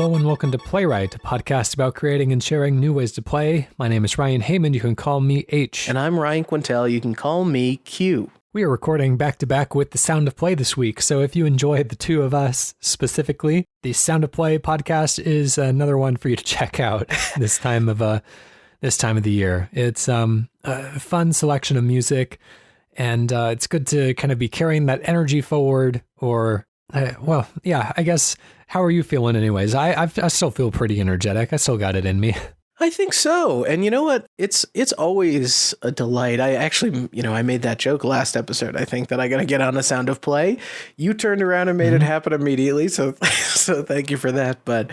Hello and welcome to Playwright, a podcast about creating and sharing new ways to play. My name is Ryan Hamann. You can call me H. And I'm Ryan Quintal. You can call me Q. We are recording back-to-back with The Sound of Play this week, so if you enjoy the two of us specifically, the Sound of Play podcast is another one for you to check out this time of the year. It's a fun selection of music, and it's good to kind of be carrying that energy forward, or, I guess, how are you feeling anyways? I still feel pretty energetic. I still got it in me. I think so. And you know what? It's always a delight. I actually, I made that joke last episode. I think that I got to get on The Sound of Play. You turned around and made it happen immediately. So thank you for that. But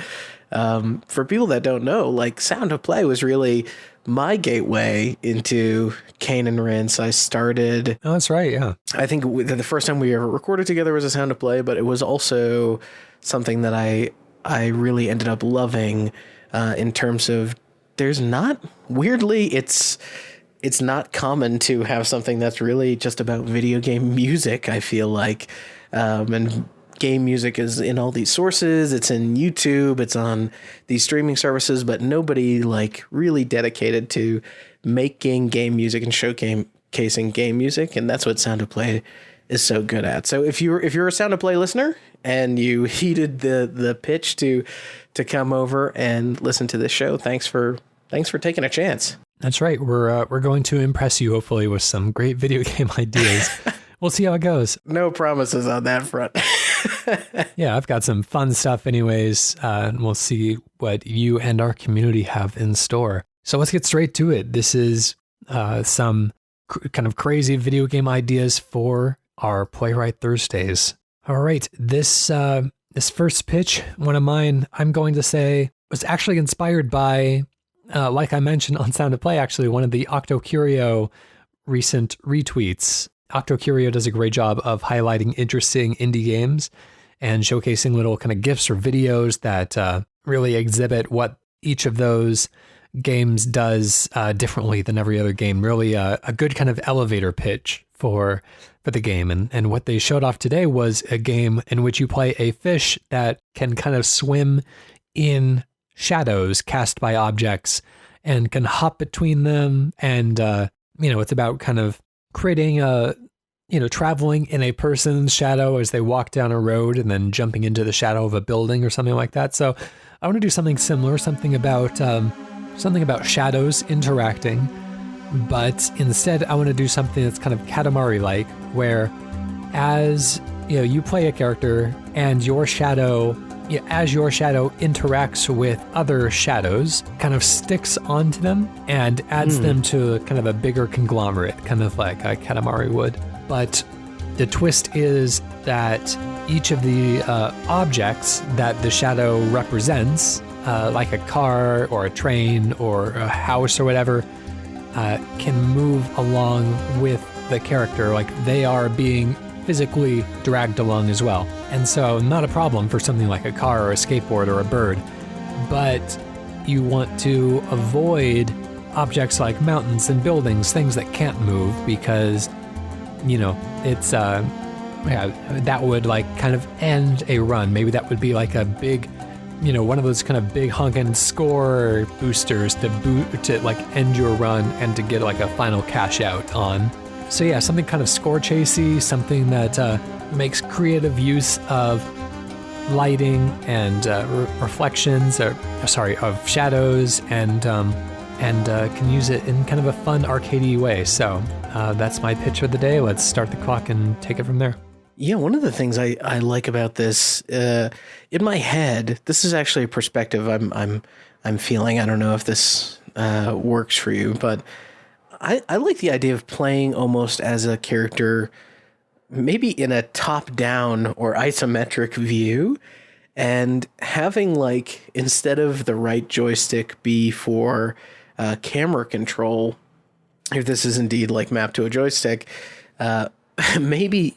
for people that don't know, like, Sound of Play was really my gateway into Cane and Rinse. I started. Oh, that's right. Yeah. I think the first time we ever recorded together was A Sound of Play, but it was also something that I really ended up loving in terms of there's not, weirdly, it's not common to have something that's really just about video game music, I feel like. And game music is in all these sources. It's in YouTube. It's on these streaming services, but nobody like really dedicated to making game music and showcasing game music. And that's what Sound of Play is so good at. So if you're a Sound of Play listener and you heeded the pitch to come over and listen to this show, thanks for taking a chance. That's right. We're going to impress you hopefully with some great video game ideas. We'll see how it goes. No promises on that front. Yeah, I've got some fun stuff anyways, and we'll see what you and our community have in store. So let's get straight to it. This is some kind of crazy video game ideas for our Playwright Thursdays. All right, this first pitch, one of mine, I'm going to say, was actually inspired by, like I mentioned on Sound of Play, actually, one of the Octocurio recent retweets. Octocurio does a great job of highlighting interesting indie games and showcasing little kind of GIFs or videos that really exhibit what each of those games does differently than every other game. Really a good kind of elevator pitch for the game. And what they showed off today was a game in which you play a fish that can kind of swim in shadows cast by objects and can hop between them. And, it's about kind of creating traveling in a person's shadow as they walk down a road and then jumping into the shadow of a building or something like that. So I want to do something similar, something about shadows interacting, but instead I want to do something that's kind of Katamari-like, where as you play a character and your shadow, as your shadow interacts with other shadows, kind of sticks onto them and adds them to kind of a bigger conglomerate, kind of like a Katamari would. But the twist is that each of the objects that the shadow represents, like a car or a train or a house or whatever, can move along with the character, like they are being physically dragged along as well. And so not a problem for something like a car or a skateboard or a bird, but you want to avoid objects like mountains and buildings, things that can't move, because it's that would like kind of end a run. Maybe that would be like a big, one of those kind of big honkin' score boosters to like end your run and to get like a final cash out on. So yeah, something kind of score chasey, something that makes creative use of lighting and reflections, of shadows, and can use it in kind of a fun arcadey way. So that's my pitch for the day. Let's start the clock and take it from there. Yeah, one of the things I like about this, in my head, this is actually a perspective I'm feeling. I don't know if this works for you, but I like the idea of playing almost as a character, maybe in a top-down or isometric view, and having, like, instead of the right joystick be for camera control, if this is indeed like mapped to a joystick, maybe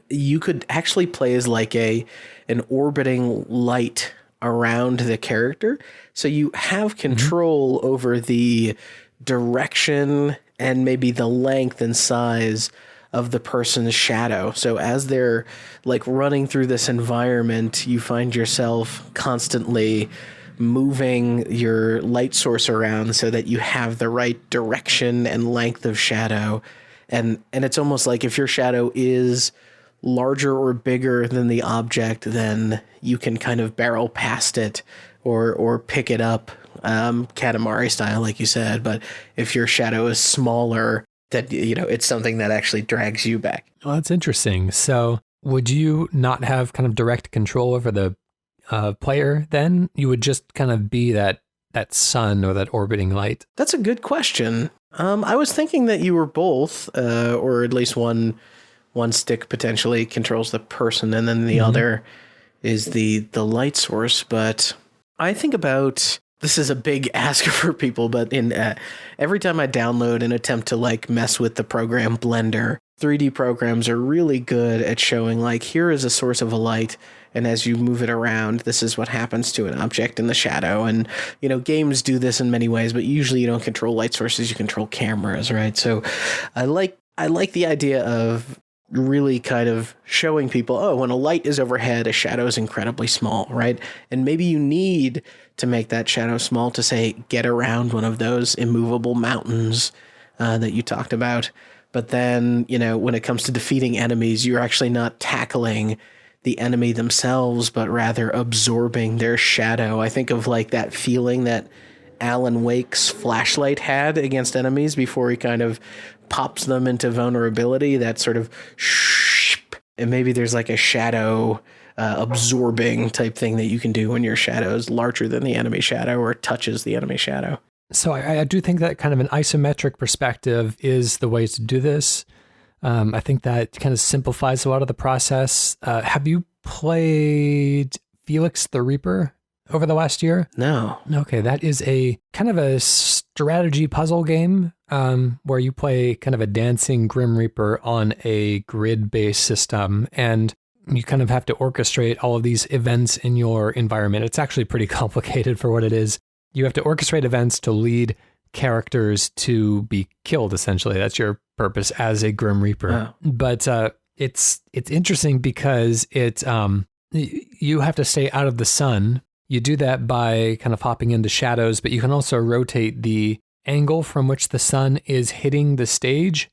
you could actually play as like an orbiting light around the character, so you have control over the direction and maybe the length and size of the person's shadow. So as they're like running through this environment, you find yourself constantly moving your light source around so that you have the right direction and length of shadow. And it's almost like if your shadow is larger or bigger than the object, then you can kind of barrel past it or pick it up, Katamari style, like you said. But if your shadow is smaller, that, you know, it's something that actually drags you back. Well, that's interesting. So would you not have kind of direct control over the player then? You would just kind of be that sun or that orbiting light? That's a good question. I was thinking that you were both, or at least one stick potentially controls the person, and then the other is the light source. But I think about, this is a big ask for people, but in every time I download and attempt to like mess with the program Blender, 3D programs are really good at showing like, here is a source of a light, and as you move it around, this is what happens to an object in the shadow. And, you know, games do this in many ways, but usually you don't control light sources, you control cameras, right? So I like the idea of really kind of showing people, oh, when a light is overhead, a shadow is incredibly small, right? And maybe you need to make that shadow small to, say, get around one of those immovable mountains that you talked about. But then, you know, when it comes to defeating enemies, you're actually not tackling the enemy themselves, but rather absorbing their shadow. I think of like that feeling that Alan Wake's flashlight had against enemies before he kind of pops them into vulnerability, that sort of and maybe there's like a shadow absorbing type thing that you can do when your shadow is larger than the enemy shadow or touches the enemy shadow. So I do think that kind of an isometric perspective is the way to do this. I think that kind of simplifies a lot of the process. Have you played Felix the Reaper over the last year? No. Okay, that is a kind of a strategy puzzle game where you play kind of a dancing Grim Reaper on a grid-based system, and you kind of have to orchestrate all of these events in your environment. It's actually pretty complicated for what it is. You have to orchestrate events to lead characters to be killed, essentially. That's your purpose as a Grim Reaper. Wow. But it's interesting because you have to stay out of the sun. You do that by kind of hopping into shadows, but you can also rotate the angle from which the sun is hitting the stage.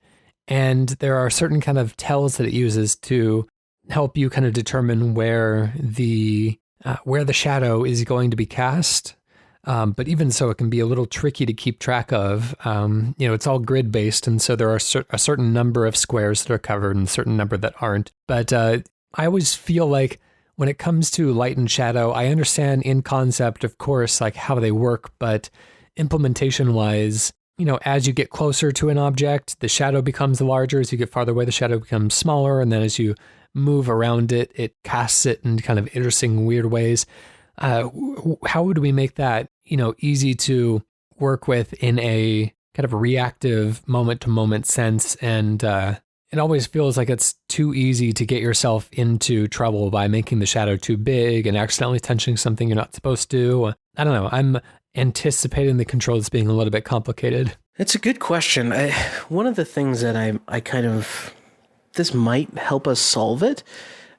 And there are certain kind of tells that it uses to help you kind of determine where the shadow is going to be cast. But even so, it can be a little tricky to keep track of. It's all grid based. And so there are a certain number of squares that are covered and a certain number that aren't. But I always feel like when it comes to light and shadow, I understand in concept, of course, like how they work, but implementation wise, as you get closer to an object, the shadow becomes larger. As you get farther away, the shadow becomes smaller. And then as you move around it, it casts it in kind of interesting, weird ways. How would we make that, easy to work with in a kind of reactive moment to moment sense? And it always feels like it's too easy to get yourself into trouble by making the shadow too big and accidentally touching something you're not supposed to. I don't know. I'm anticipating the controls being a little bit complicated. It's a good question. One of the things that I kind of, this might help us solve it.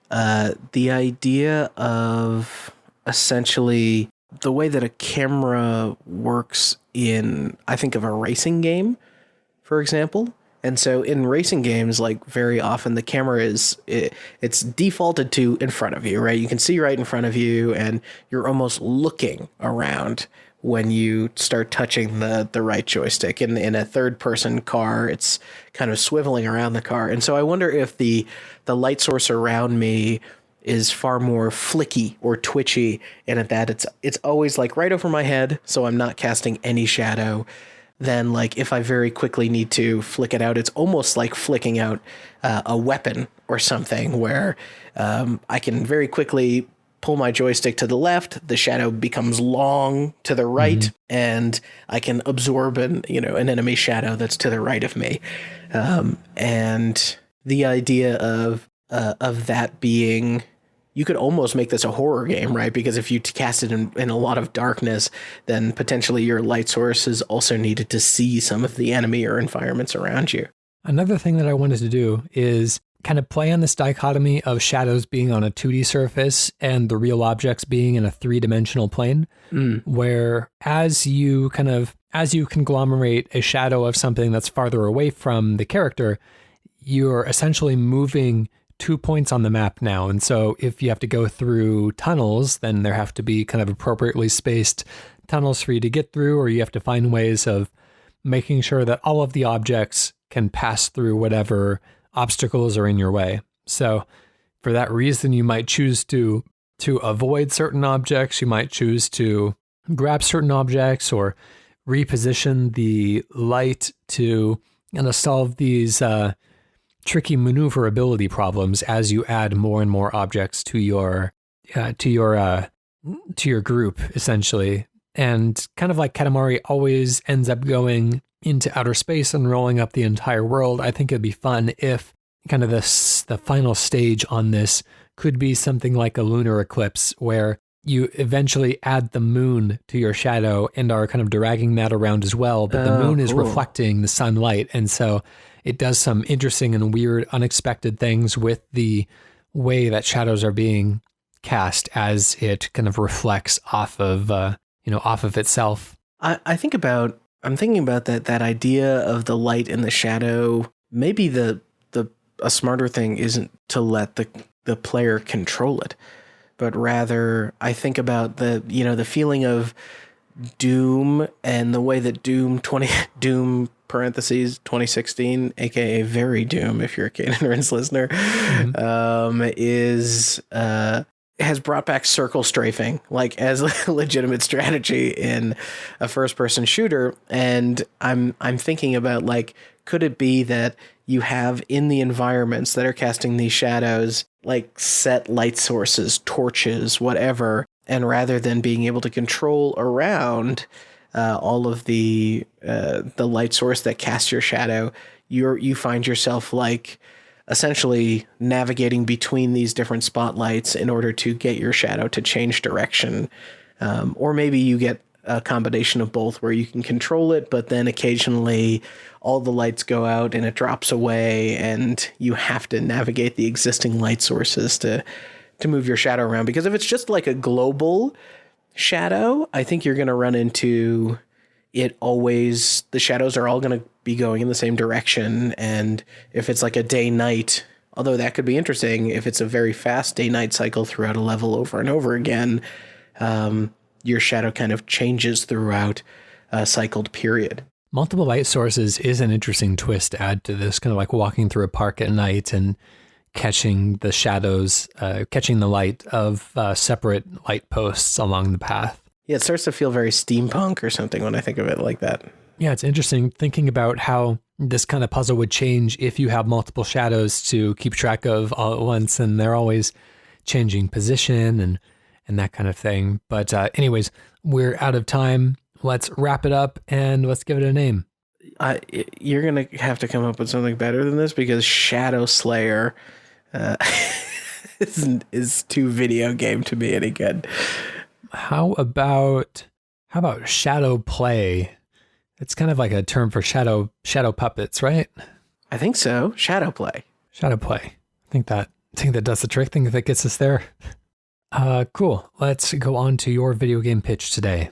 The idea of essentially the way that a camera works in, I think of a racing game, for example. And so in racing games, like very often the camera it's defaulted to in front of you, right? You can see right in front of you and you're almost looking around when you start touching the right joystick. In a third person car, it's kind of swiveling around the car. And so I wonder if the light source around me is far more flicky or twitchy, and at that it's always like right over my head, so I'm not casting any shadow. Then like if I very quickly need to flick it out, it's almost like flicking out a weapon or something where I can very quickly pull my joystick to the left, the shadow becomes long to the right, and I can absorb an enemy shadow that's to the right of me. And the idea of that being, you could almost make this a horror game, right? Because if you cast it in a lot of darkness, then potentially your light source is also needed to see some of the enemy or environments around you. Another thing that I wanted to do is kind of play on this dichotomy of shadows being on a 2D surface and the real objects being in a 3-dimensional plane, where as you conglomerate a shadow of something that's farther away from the character, you're essentially moving 2 points on the map now. And so if you have to go through tunnels, then there have to be kind of appropriately spaced tunnels for you to get through, or you have to find ways of making sure that all of the objects can pass through whatever obstacles are in your way. So for that reason, you might choose to avoid certain objects. You might choose to grab certain objects or reposition the light to solve these tricky maneuverability problems as you add more and more objects to your group, essentially. And kind of like Katamari always ends up going into outer space and rolling up the entire world, I think it'd be fun if kind of the final stage on this could be something like a lunar eclipse, where you eventually add the moon to your shadow and are kind of dragging that around as well. But the moon is reflecting the sunlight. And so it does some interesting and weird, unexpected things with the way that shadows are being cast as it kind of reflects off of itself. I'm thinking about that idea of the light and the shadow. Maybe a smarter thing isn't to let the player control it, but rather I think about the feeling of Doom and the way that Doom parentheses 2016, aka Very Doom, if you're a Cadence listener, has brought back circle strafing like as a legitimate strategy in a first-person shooter. And I'm thinking about, like, could it be that you have in the environments that are casting these shadows, like, set light sources, torches, whatever, and rather than being able to control around all of the light source that casts your shadow, you find yourself, like, essentially navigating between these different spotlights in order to get your shadow to change direction. Or maybe you get a combination of both where you can control it, but then occasionally all the lights go out and it drops away and you have to navigate the existing light sources to move your shadow around. Because if it's just like a global shadow, I think you're going to run into it always, the shadows are all going to be going in the same direction. And if it's like a day-night, although that could be interesting, if it's a very fast day-night cycle throughout a level over and over again, your shadow kind of changes throughout a cycled period. Multiple light sources is an interesting twist to add to this, kind of like walking through a park at night and catching the shadows, catching the light of separate light posts along the path. Yeah, it starts to feel very steampunk or something when I think of it like that. Yeah, it's interesting thinking about how this kind of puzzle would change if you have multiple shadows to keep track of all at once, and they're always changing position and that kind of thing. But anyways, we're out of time. Let's wrap it up and let's give it a name. You're going to have to come up with something better than this, because Shadow Slayer is too video game to be any good. How about shadow play? It's kind of like a term for shadow puppets, right? I think so. Shadow play. Shadow play. I think that does the trick. I think that gets us there. Cool. Let's go on to your video game pitch today.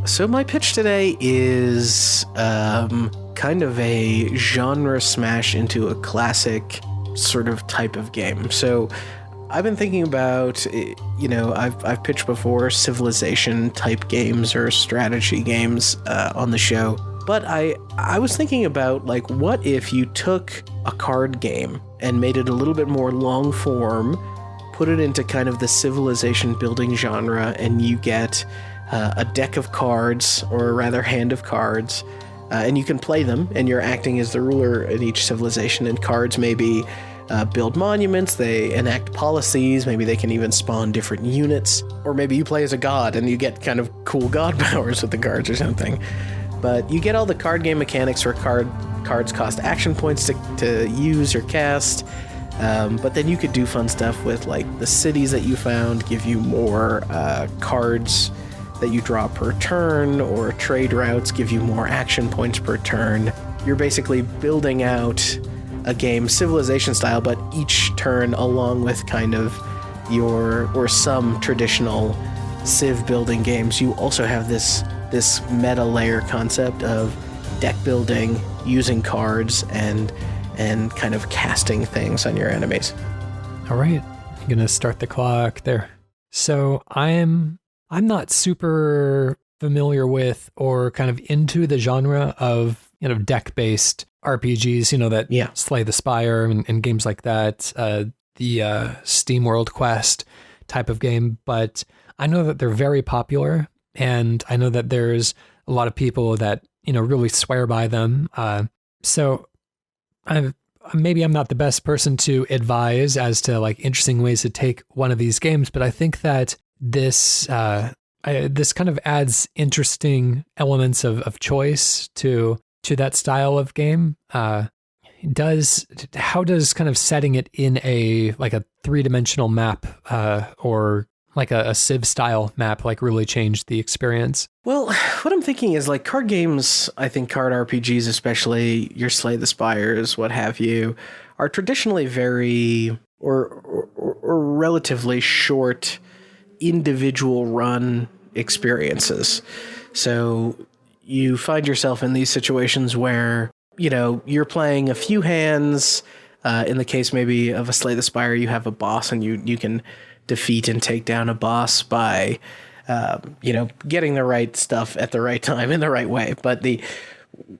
So my pitch today is kind of a genre smash into a classic sort of type of game. So I've been thinking about, I've pitched before civilization type games or strategy games on the show, but I was thinking about, like, what if you took a card game and made it a little bit more long form, put it into kind of the civilization building genre, and you get a deck of cards, or rather hand of cards, and you can play them, and you're acting as the ruler in each civilization, and cards maybe build monuments, they enact policies, maybe they can even spawn different units, or maybe you play as a god and you get kind of cool god powers with the cards or something. But you get all the card game mechanics where cards cost action points to use or cast, but then you could do fun stuff with, like, the cities that you found give you more cards that you draw per turn, or trade routes give you more action points per turn. You're basically building out a game Civilization style, but each turn along with kind of some traditional Civ building games, you also have this meta layer concept of deck building, using cards, and kind of casting things on your enemies. All right, I'm gonna start the clock there. So I'm not super familiar with or kind of into the genre of deck-based RPGs, that Slay the Spire and games like that, the SteamWorld Quest type of game. But I know that they're very popular, and I know that there's a lot of people that really swear by them. So maybe I'm not the best person to advise as to like interesting ways to take one of these games, but I think that this kind of adds interesting elements of choice to that style of game. How does kind of setting it in a 3-dimensional map or like a Civ style map really change the experience? Well, what I'm thinking is like card games, I think card RPGs, especially your Slay the Spires, what have you, are traditionally very or relatively short individual run experiences. So you find yourself in these situations where, you're playing a few hands. In the case maybe of a Slay the Spire, you have a boss and you can defeat and take down a boss by, getting the right stuff at the right time in the right way. But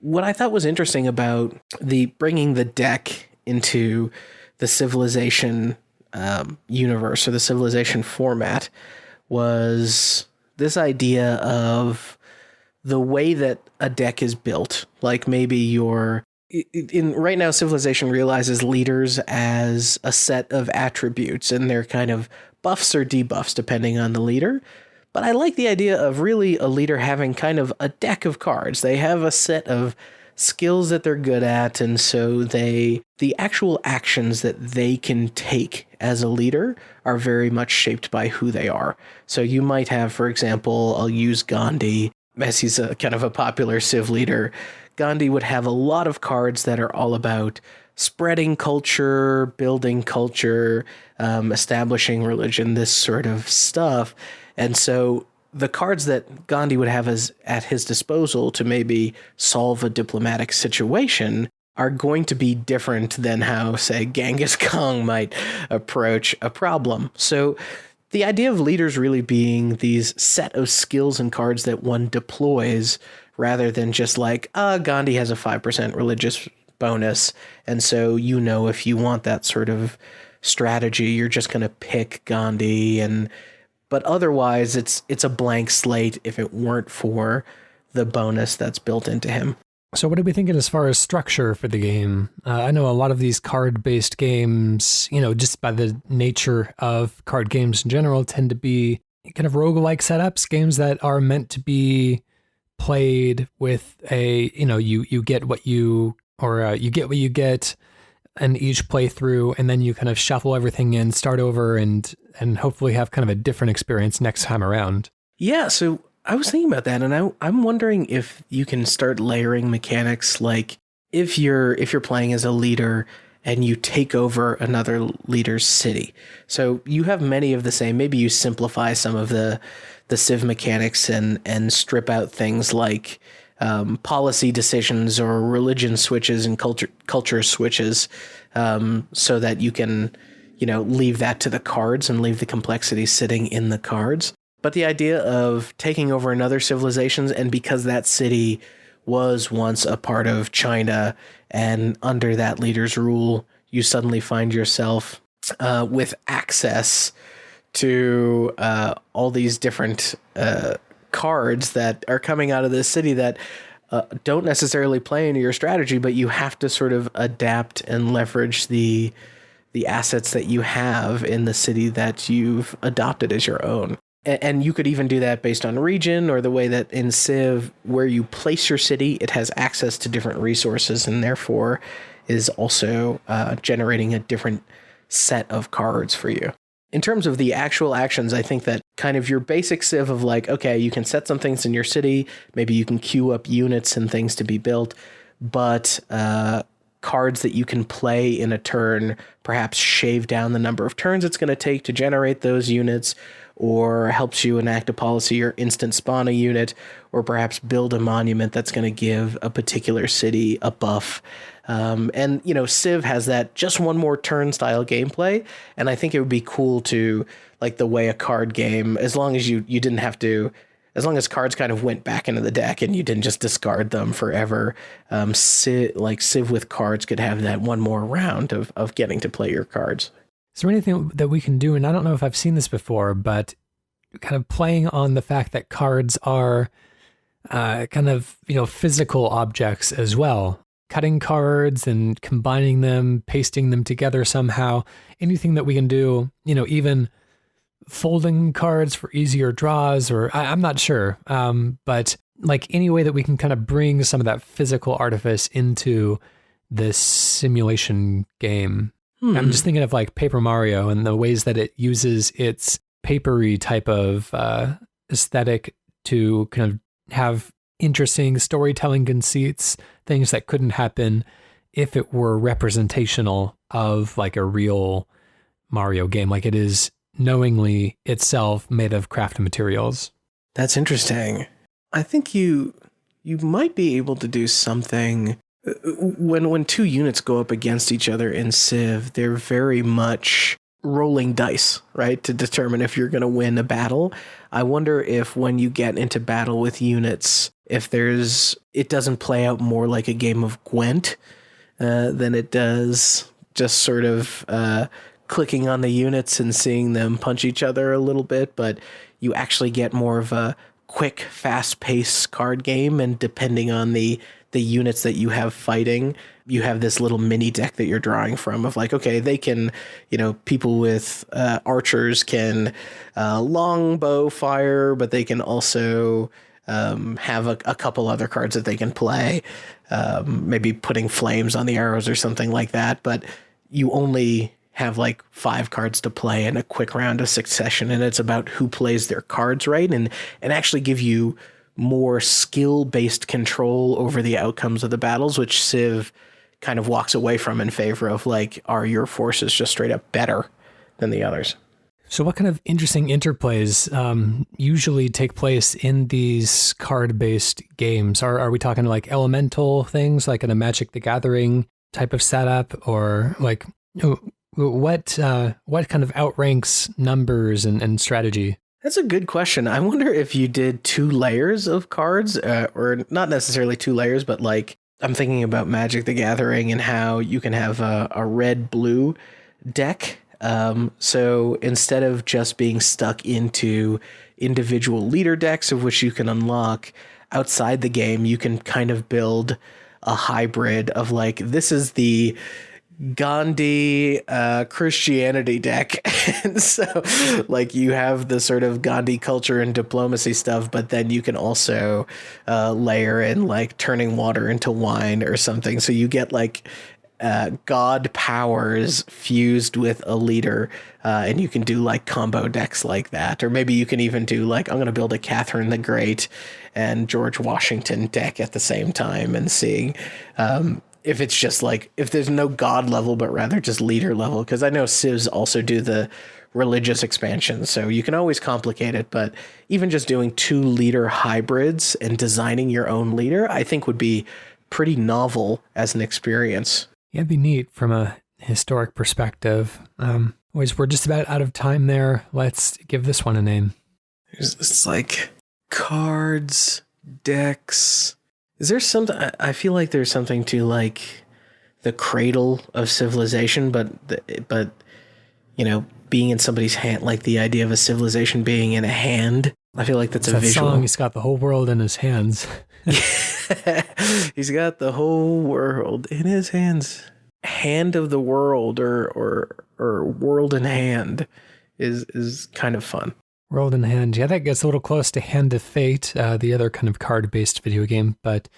what I thought was interesting about bringing the deck into the Civilization universe or the Civilization format was this idea of the way that a deck is built. Like maybe right now Civilization realizes leaders as a set of attributes, and they're kind of buffs or debuffs depending on the leader. But I like the idea of really a leader having kind of a deck of cards. They have a set of skills that they're good at, and so the actual actions that they can take as a leader are very much shaped by who they are. So you might have, for example, I'll use Gandhi, as he's a kind of a popular Civ leader. Gandhi would have a lot of cards that are all about spreading culture, building culture, establishing religion, this sort of stuff. And so the cards that Gandhi would have at his disposal to maybe solve a diplomatic situation are going to be different than how, say, Genghis Khan might approach a problem. So the idea of leaders really being these set of skills and cards that one deploys rather than just like, Gandhi has a 5% religious bonus, and so if you want that sort of strategy, you're just going to pick Gandhi, but otherwise it's a blank slate if it weren't for the bonus that's built into him. So what are we thinking as far as structure for the game? I know a lot of these card-based games, just by the nature of card games in general, tend to be kind of roguelike setups, games that are meant to be played with you get what you get in each playthrough, and then you kind of shuffle everything in, start over, and hopefully have kind of a different experience next time around. Yeah, so I was thinking about that, and I'm wondering if you can start layering mechanics, like if you're playing as a leader and you take over another leader's city. So you have many of the same, maybe you simplify some of the Civ mechanics and strip out things like policy decisions or religion switches and culture switches, so that you can, leave that to the cards and leave the complexity sitting in the cards. But the idea of taking over another civilization, and because that city was once a part of China and under that leader's rule, you suddenly find yourself with access to all these different cards that are coming out of this city that don't necessarily play into your strategy, but you have to sort of adapt and leverage the assets that you have in the city that you've adopted as your own. And you could even do that based on region, or the way that in Civ, where you place your city, it has access to different resources and therefore is also generating a different set of cards for you. In terms of the actual actions, I think that kind of your basic Civ of like, okay, you can set some things in your city, maybe you can queue up units and things to be built, but cards that you can play in a turn perhaps shave down the number of turns it's going to take to generate those units, or helps you enact a policy or instant spawn a unit, or perhaps build a monument that's going to give a particular city a buff. And, you know, Civ has that just one more turn style gameplay. And I think it would be cool to, like, the way a card game, as long as you didn't have to, as long as cards kind of went back into the deck and you didn't just discard them forever, Civ with cards could have that one more round of getting to play your cards. Is there anything that we can do? And I don't know if I've seen this before, but kind of playing on the fact that cards are kind of, you know, physical objects as well. Cutting cards and combining them, pasting them together somehow. Anything that we can do, you know, even folding cards for easier draws, or I'm not sure. But like any way that we can kind of bring some of that physical artifice into this simulation game. I'm just thinking of like Paper Mario and the ways that it uses its papery type of aesthetic to kind of have interesting storytelling conceits, things that couldn't happen if it were representational of like a real Mario game, like it is knowingly itself made of crafted materials. That's interesting. I think you might be able to do something when two units go up against each other in Civ. They're very much rolling dice, right, to determine if you're going to win a battle. I wonder if when you get into battle with units, if it doesn't play out more like a game of Gwent than it does just sort of clicking on the units and seeing them punch each other a little bit, but you actually get more of a quick, fast-paced card game, and depending on the units that you have fighting, you have this little mini deck that you're drawing from of like, okay, they can, you know, people with archers can longbow fire, but they can also have a couple other cards that they can play, maybe putting flames on the arrows or something like that, but you only have like 5 cards to play in a quick round of succession, and it's about who plays their cards right, and actually give you more skill-based control over the outcomes of the battles, which Civ kind of walks away from in favor of like, are your forces just straight up better than the others? So what kind of interesting interplays usually take place in these card-based games? Are we talking like elemental things like in a Magic the Gathering type of setup, or like what kind of outranks numbers and strategy? That's a good question. I wonder if you did 2 layers of cards, or not necessarily 2 layers, but like I'm thinking about Magic the Gathering and how you can have a red-blue deck. So instead of just being stuck into individual leader decks of which you can unlock outside the game, you can kind of build a hybrid of like, this is the Gandhi Christianity deck. And so like you have the sort of Gandhi culture and diplomacy stuff, but then you can also layer in like turning water into wine or something. So you get like god powers fused with a leader, and you can do like combo decks like that. Or maybe you can even do like, I'm going to build a Catherine the Great and George Washington deck at the same time, and seeing if it's just like, if there's no god level, but rather just leader level. Because I know Civs also do the religious expansion, so you can always complicate it. But even just doing 2 leader hybrids and designing your own leader, I think would be pretty novel as an experience. Yeah, it'd be neat from a historic perspective. We're just about out of time there. Let's give this one a name. It's like cards, decks. Is there something? I feel like there's something to like the cradle of civilization, but you know, being in somebody's hand, like the idea of a civilization being in a hand. I feel like that's a visual. Song, he's got the whole world in his hands. He's got the whole world in his hands. Hand of the world, or world in hand is kind of fun. World in hand. Yeah, that gets a little close to Hand of Fate, the other kind of card-based video game, but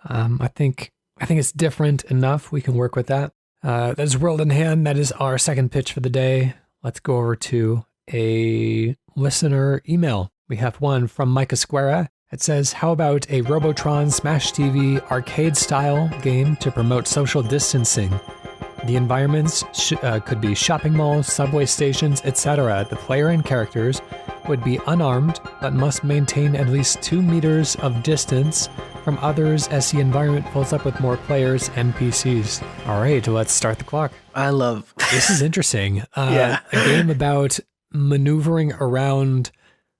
I think it's different enough. We can work with that. That's World in Hand. That is our second pitch for the day. Let's go over to a listener email. We have one from Mike Esguerra. It says, how about a Robotron Smash TV arcade-style game to promote social distancing? The environments could be shopping malls, subway stations, etc. The player and characters would be unarmed, but must maintain at least 2 meters of distance from others as the environment fills up with more players and PCs. All right, let's start the clock. I love... This is interesting. Yeah. A game about maneuvering around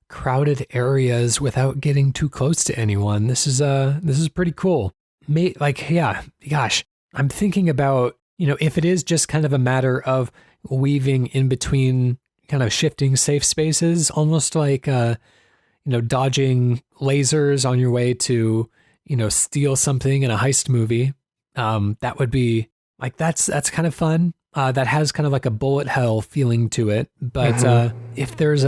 crowded areas without getting too close to anyone. This is pretty cool. Gosh, I'm thinking about, if it is just kind of a matter of weaving in between kind of shifting safe spaces, almost like, dodging lasers on your way to, steal something in a heist movie. That would be like, that's kind of fun. That has kind of like a bullet hell feeling to it. But if there's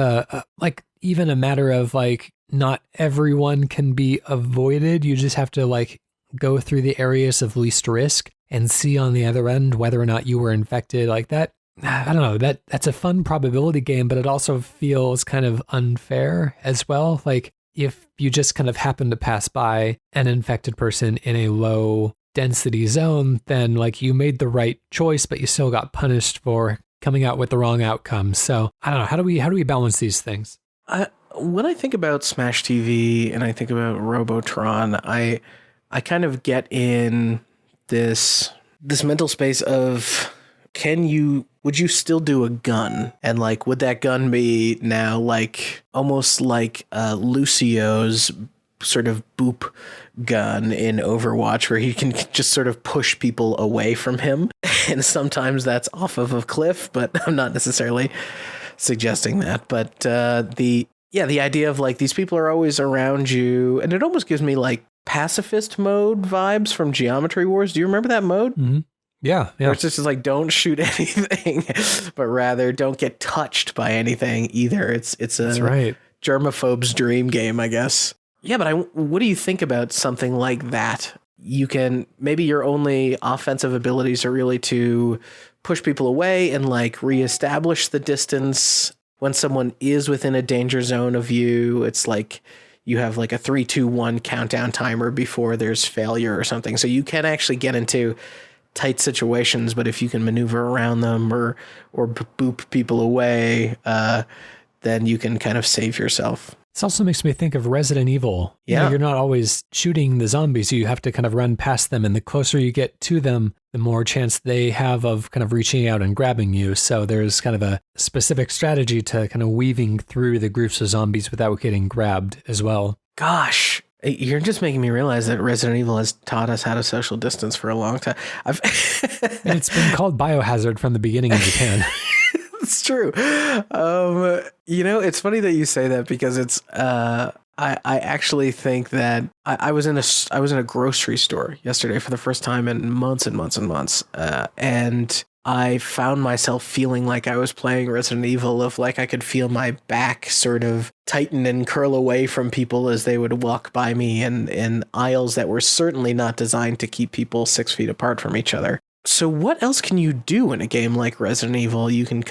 even a matter of like, not everyone can be avoided, you just have to like go through the areas of least risk and see on the other end whether or not you were infected like that. I don't know, that's a fun probability game, but it also feels kind of unfair as well. Like if you just kind of happen to pass by an infected person in a low density zone, then like you made the right choice, but you still got punished for coming out with the wrong outcome. So I don't know, how do we balance these things? When I think about Smash TV and I think about Robotron, I kind of get in this mental space of, would you still do a gun? And like, would that gun be now like almost like Lucio's sort of boop gun in Overwatch, where he can just sort of push people away from him? And sometimes that's off of a cliff, but I'm not necessarily suggesting that. But the idea of like, these people are always around you, and it almost gives me like pacifist mode vibes from Geometry Wars. Do you remember that mode? Mm-hmm. Yeah. Where it's just like, don't shoot anything, but rather don't get touched by anything either. It's That's right. Germaphobe's dream game, I guess. Yeah, but what do you think about something like that? Maybe your only offensive abilities are really to push people away and like reestablish the distance. When someone is within a danger zone of you, it's like you have like a 3, 2, 1 countdown timer before there's failure or something. So you can actually get into tight situations, but if you can maneuver around them or boop people away, then you can kind of save yourself. This also makes me think of Resident Evil. Yeah. You're not always shooting the zombies. You have to kind of run past them, and the closer you get to them, the more chance they have of kind of reaching out and grabbing you. So there's kind of a specific strategy to kind of weaving through the groups of zombies without getting grabbed as well. Gosh, you're just making me realize that Resident Evil has taught us how to social distance for a long time. And it's been called Biohazard from the beginning in Japan. It's true. It's funny that you say that, because it's I actually think that I was in a grocery store yesterday for the first time in months and months and months, and I found myself feeling like I was playing Resident Evil, of like I could feel my back sort of tighten and curl away from people as they would walk by me in aisles that were certainly not designed to keep people 6 feet apart from each other. So what else can you do in a game like Resident Evil? You can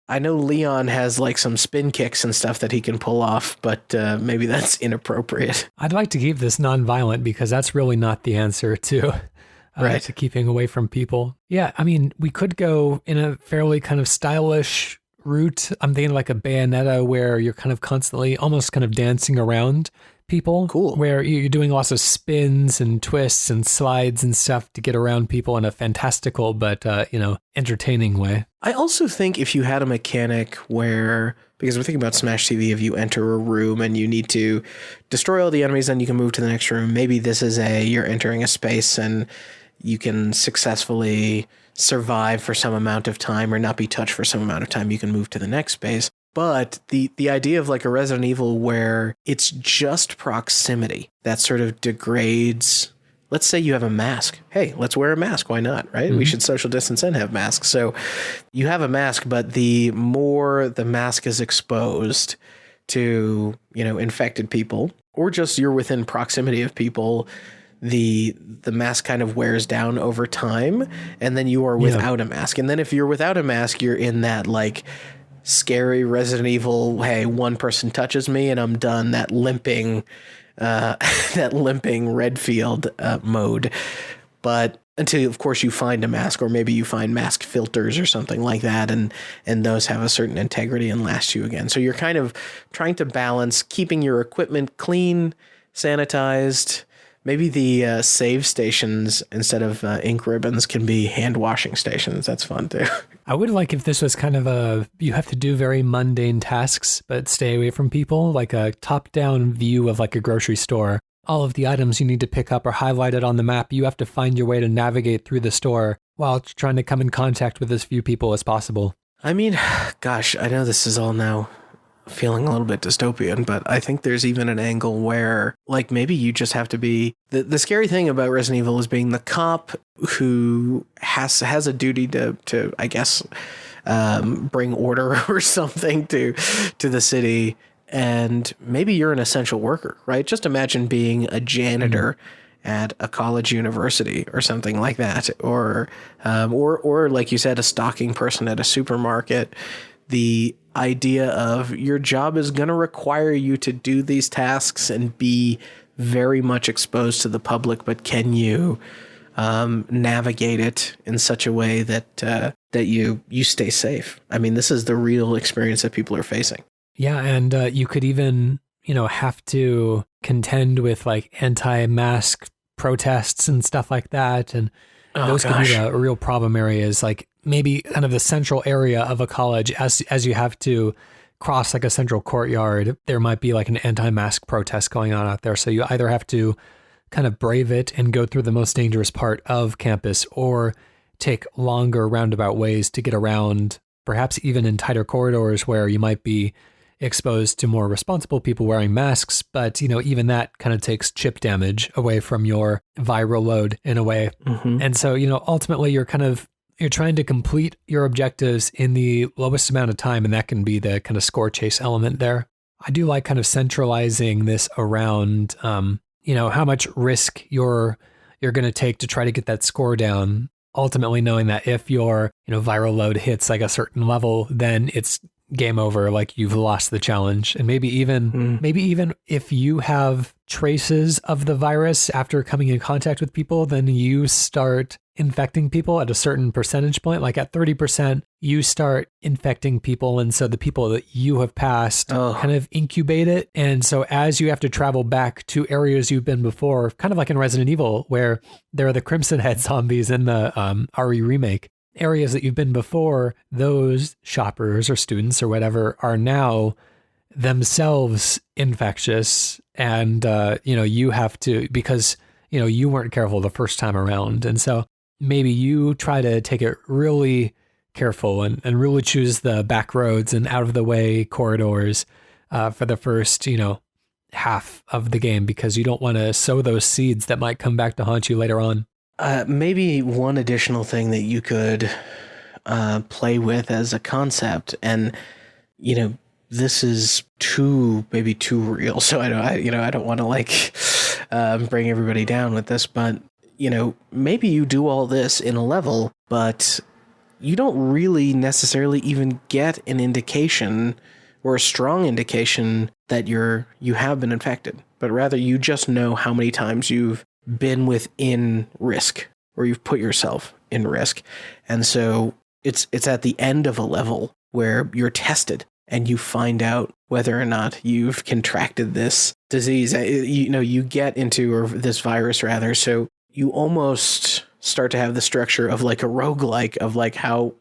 I know Leon has like some spin kicks and stuff that he can pull off, but maybe that's inappropriate. I'd like to keep this non-violent, because that's really not the answer to keeping away from people. Yeah, I mean, we could go in a fairly kind of stylish route. I'm thinking like a Bayonetta, where you're kind of constantly almost kind of dancing around people. Cool. Where you're doing lots of spins and twists and slides and stuff to get around people in a fantastical but entertaining way. I also think if you had a mechanic where, because we're thinking about Smash TV, if you enter a room and you need to destroy all the enemies, then you can move to the next room. Maybe this is you're entering a space and you can successfully survive for some amount of time or not be touched for some amount of time. You can move to the next space. But the idea of like a Resident Evil where it's just proximity that sort of degrades. Let's say you have a mask. Hey, let's wear a mask. Why not? Right? Mm-hmm. We should social distance and have masks. So you have a mask, but the more the mask is exposed to, infected people, or just you're within proximity of people, the mask kind of wears down over time, and then you are without a mask. And then if you're without a mask, you're in that like scary Resident Evil, hey, one person touches me and I'm done, that limping that limping Redfield mode. But until, of course, you find a mask, or maybe you find mask filters or something like that, and those have a certain integrity and last you again. So you're kind of trying to balance keeping your equipment clean, sanitized. Maybe the save stations, instead of ink ribbons, can be hand washing stations. That's fun too. I would like if this was kind of you have to do very mundane tasks, but stay away from people, like a top-down view of like a grocery store. All of the items you need to pick up are highlighted on the map. You have to find your way to navigate through the store while trying to come in contact with as few people as possible. I mean, gosh, I know this is all now feeling a little bit dystopian, but I think there's even an angle where, like, maybe you just have to be the scary thing about Resident Evil is being the cop who has a duty to I guess bring order or something to the city, and maybe you're an essential worker, right? Just imagine being a janitor at a college university or something like that, or like you said, a stocking person at a supermarket. The idea of your job is going to require you to do these tasks and be very much exposed to the public, but can you navigate it in such a way that you stay safe? I mean, this is the real experience that people are facing. Yeah, and you could even, have to contend with like anti-mask protests and stuff like that, and those could be the real problem areas, like maybe kind of the central area of a college. As you have to cross like a central courtyard, there might be like an anti-mask protest going on out there. So you either have to kind of brave it and go through the most dangerous part of campus, or take longer roundabout ways to get around, perhaps even in tighter corridors where you might be exposed to more responsible people wearing masks. But, even that kind of takes chip damage away from your viral load in a way. Mm-hmm. And so, ultimately you're trying to complete your objectives in the lowest amount of time, and that can be the kind of score chase element there. I do like kind of centralizing this around, how much risk you're going to take to try to get that score down. Ultimately knowing that if your, viral load hits like a certain level, then it's game over, like you've lost the challenge. And maybe even if you have traces of the virus after coming in contact with people, then you start infecting people at a certain percentage point. Like at 30%, you start infecting people. And so the people that you have passed kind of incubate it. And so as you have to travel back to areas you've been before, kind of like in Resident Evil, where there are the Crimson Head zombies in the RE remake, areas that you've been before, those shoppers or students or whatever are now themselves infectious. And, you have to, because, you weren't careful the first time around. And so maybe you try to take it really careful and really choose the back roads and out of the way corridors for the first, half of the game, because you don't want to sow those seeds that might come back to haunt you later on. Maybe one additional thing that you could play with as a concept, and this is maybe too real, so I don't want to bring everybody down with this, but maybe you do all this in a level, but you don't really necessarily even get an indication or a strong indication that you have been infected, but rather you just know how many times you've been within risk, or you've put yourself in risk. And so it's at the end of a level where you're tested and you find out whether or not you've contracted this disease. You get into, or this virus rather. So you almost start to have the structure of like a roguelike, of like how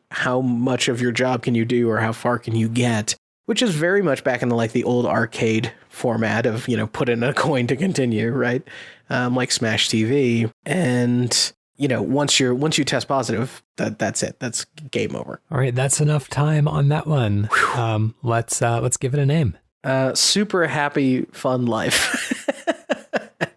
much of your job can you do, or how far can you get, which is very much back in the old arcade format of, put in a coin to continue, right? Like Smash TV. And, once you test positive, that's it. That's game over. All right. That's enough time on that one. Let's give it a name. Super happy, fun life.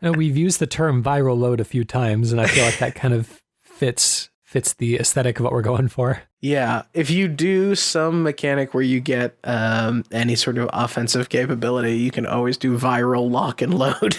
We've used the term viral load a few times, and I feel like that kind of fits the aesthetic of what we're going for. Yeah. If you do some mechanic where you get any sort of offensive capability, you can always do viral lock and load.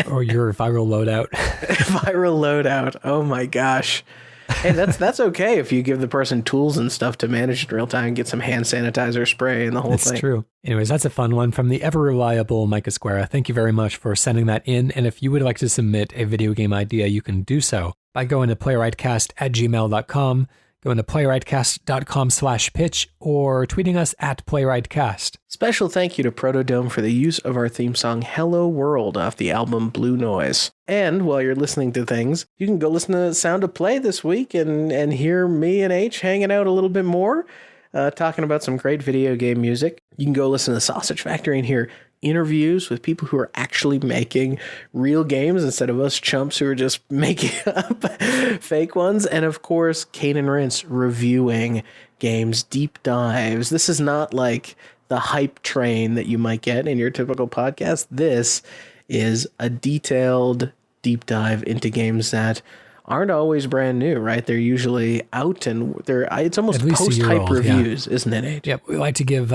Or your viral loadout. Viral loadout. Oh my gosh. Hey, that's okay if you give the person tools and stuff to manage in real time, get some hand sanitizer spray and the whole thing. It's true. Anyways, that's a fun one from the ever reliable Mike Esguerra. Thank you very much for sending that in. And if you would like to submit a video game idea, you can do so by going to playwrightcast@gmail.com, going to playwrightcast.com/pitch, or tweeting us at playwrightcast. Special thank you to PROTODOME for the use of our theme song Hello World off the album Blue Noise. And while you're listening to things, you can go listen to Sound of Play this week and hear me and H hanging out a little bit more, talking about some great video game music. You can go listen to Sausage Factory and hear interviews with people who are actually making real games instead of us chumps who are just making up fake ones. And of course, Kane and Rince reviewing games, deep dives. This is not like the hype train that you might get in your typical podcast. This is a detailed deep dive into games that aren't always brand new, right? They're usually out and it's almost post-hype reviews, isn't it, Age? Yep, we like to give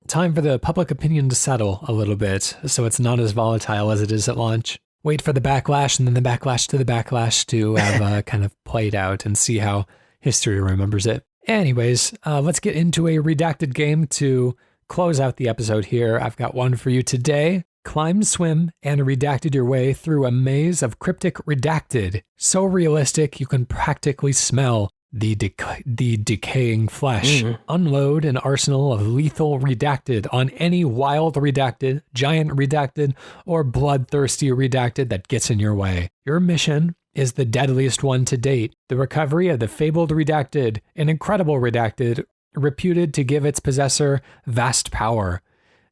time for the public opinion to settle a little bit, so it's not as volatile as it is at launch. Wait for the backlash and then the backlash to the backlash to have kind of played out and see how history remembers it. Anyways, let's get into a redacted game to close out the episode here. I've got one for you today. Climb, swim, and redacted your way through a maze of cryptic redacted. So realistic you can practically smell the decaying flesh. Unload an arsenal of lethal redacted on any wild redacted, giant redacted, or bloodthirsty redacted that gets in your way. Your mission is the deadliest one to date, the recovery of the fabled redacted, an incredible redacted, reputed to give its possessor vast power.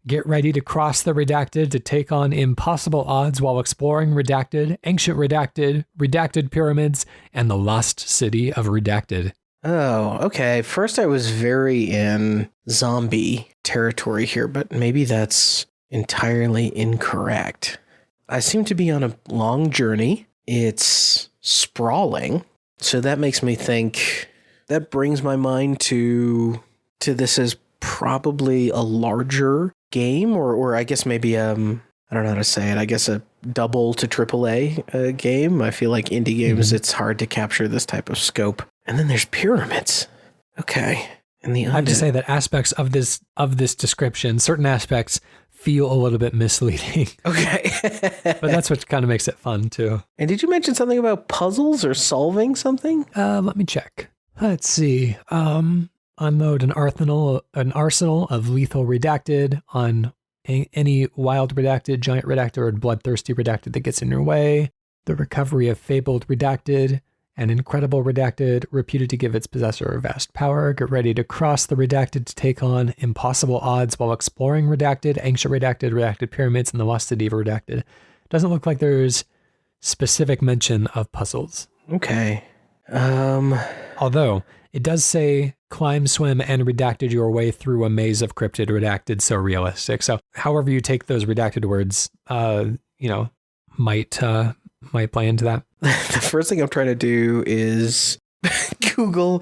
Get ready to cross the redacted to take on impossible odds while exploring redacted, ancient redacted, redacted pyramids, and the lost city of redacted. Oh, okay. First I was very in zombie territory here, but maybe that's entirely incorrect. I seem to be on a long journey. It's sprawling, so that makes me think, that brings my mind to this as probably a larger game, or I guess maybe I don't know how to say it. I guess a double to AAA game. I feel like indie games, it's hard to capture this type of scope. And then there's pyramids. Okay. And I have to say that aspects of this description, certain aspects feel a little bit misleading. Okay. But that's what kind of makes it fun too. And did you mention something about puzzles or solving something? Let me check. Let's see. Unload an arsenal of lethal redacted on any wild redacted, giant redacted, or bloodthirsty redacted that gets in your way. The recovery of fabled redacted, an incredible redacted, reputed to give its possessor vast power. Get ready to cross the redacted to take on impossible odds while exploring redacted, ancient redacted, redacted pyramids, and the lost city of redacted. Doesn't look like there's specific mention of puzzles. Okay. Although it does say climb, swim, and redacted your way through a maze of cryptid redacted, so realistic. So however you take those redacted words, might play into that. The first thing I'm trying to do is Google.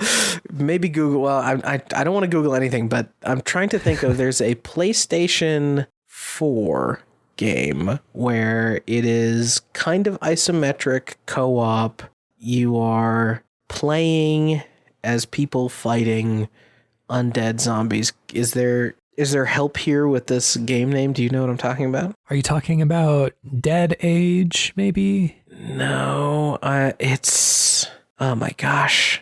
Well, I don't want to Google anything, but I'm trying to think of, there's a PlayStation 4 game where it is kind of isometric co-op. You are playing as people fighting undead zombies. Is there help here with this game name? Do you know what I'm talking about? Are you talking about Dead Age, maybe? No, it's... Oh my gosh,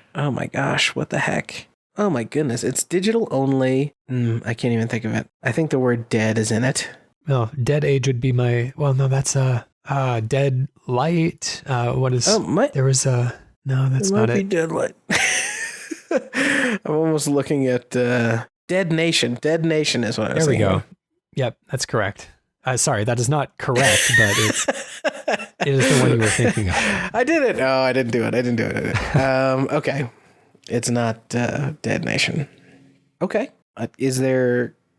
what the heck? Oh my goodness, it's digital only. I can't even think of it. I think the word dead is in it. No, Dead Age would be my... Well, no, that's Dead Light. What is... Oh, there was a... No, that's not it. It might be Dead Light. I'm almost looking at Dead Nation. Dead Nation is what I was thinking. There we go. Yep, that's correct. Sorry, that is not correct, but it is the one you were thinking of. I did it. No, I didn't do it. Okay. It's not Dead Nation. Okay.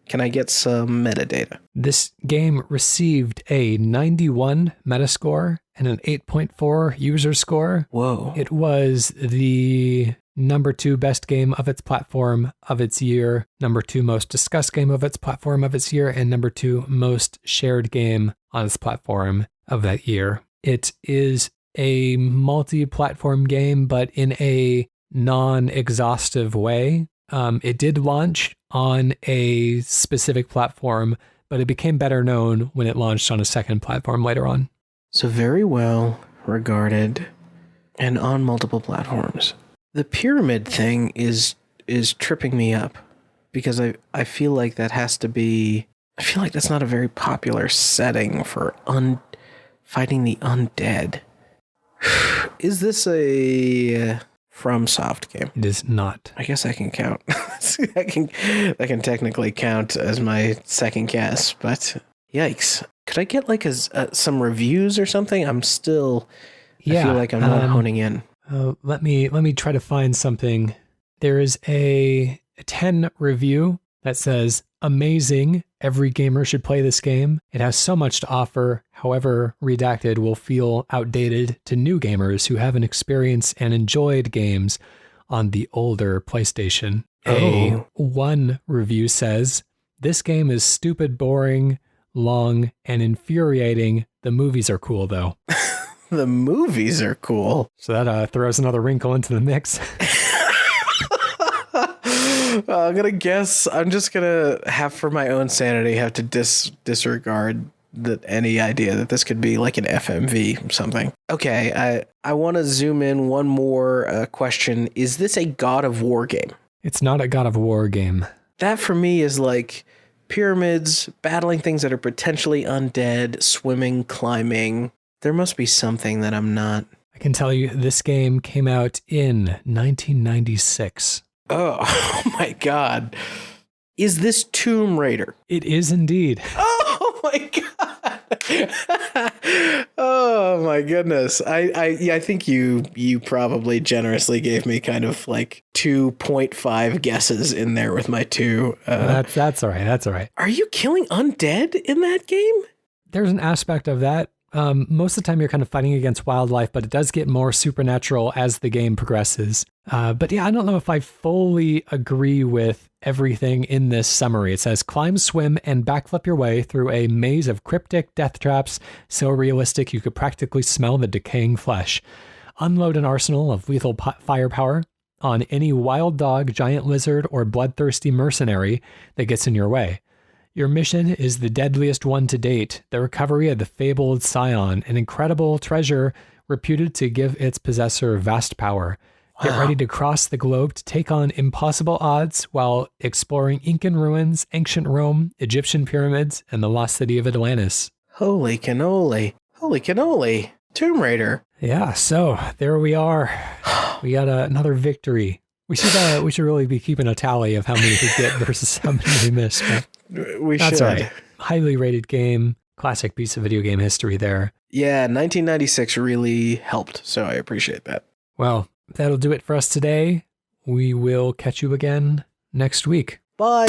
Can I get some metadata? This game received a 91 Metascore and an 8.4 user score. Whoa. It was the number 2 best game of its platform of its year, number 2 most discussed game of its platform of its year, and number 2 most shared game on its platform of that year. It is a multi-platform game, but in a non-exhaustive way. It did launch on a specific platform, but it became better known when it launched on a second platform later on. So very well regarded and on multiple platforms. The pyramid thing is tripping me up because I feel like that has to be... I feel like that's not a very popular setting for fighting the undead. Is this a FromSoft game? It is not. I guess I can count. I can technically count as my second guess, but yikes. Could I get like some reviews or something? I feel like I'm not honing in. Let me try to find something. There is a 10 review that says, amazing. Every gamer should play this game. It has so much to offer. However, redacted will feel outdated to new gamers who haven't experienced and enjoyed games on the older PlayStation. One review says, this game is stupid, boring, long, and infuriating. The movies are cool, though. The movies are cool. So that throws another wrinkle into the mix. I'm going to guess, I'm just going to have, for my own sanity, have to disregard any idea that this could be like an FMV or something. Okay, I want to zoom in one more question. Is this a God of War game? It's not a God of War game. That for me is like pyramids, battling things that are potentially undead, swimming, climbing. There must be something that I'm not. I can tell you this game came out in 1996. Oh my God. Is this Tomb Raider? It is indeed. Oh my God. Oh my goodness. I think you probably generously gave me kind of like 2.5 guesses in there with my two. That's all right. That's all right. Are you killing undead in that game? There's an aspect of that. Most of the time you're kind of fighting against wildlife, but it does get more supernatural as the game progresses. But yeah, I don't know if I fully agree with everything in this summary. It says, climb, swim, and backflip your way through a maze of cryptic death traps so realistic you could practically smell the decaying flesh. Unload an arsenal of lethal firepower on any wild dog, giant lizard, or bloodthirsty mercenary that gets in your way. Your mission is the deadliest one to date, the recovery of the fabled Scion, an incredible treasure reputed to give its possessor vast power. Get ready to cross the globe to take on impossible odds while exploring Incan ruins, ancient Rome, Egyptian pyramids, and the lost city of Atlantis. Holy cannoli. Holy cannoli. Tomb Raider. Yeah, so there we are. We got another victory. We should really be keeping a tally of how many we get versus how many we miss. We That's should. right. Highly rated game. Classic piece of video game history there. Yeah, 1996 really helped, so I appreciate that. Well, that'll do it for us today. We will catch you again next week. Bye.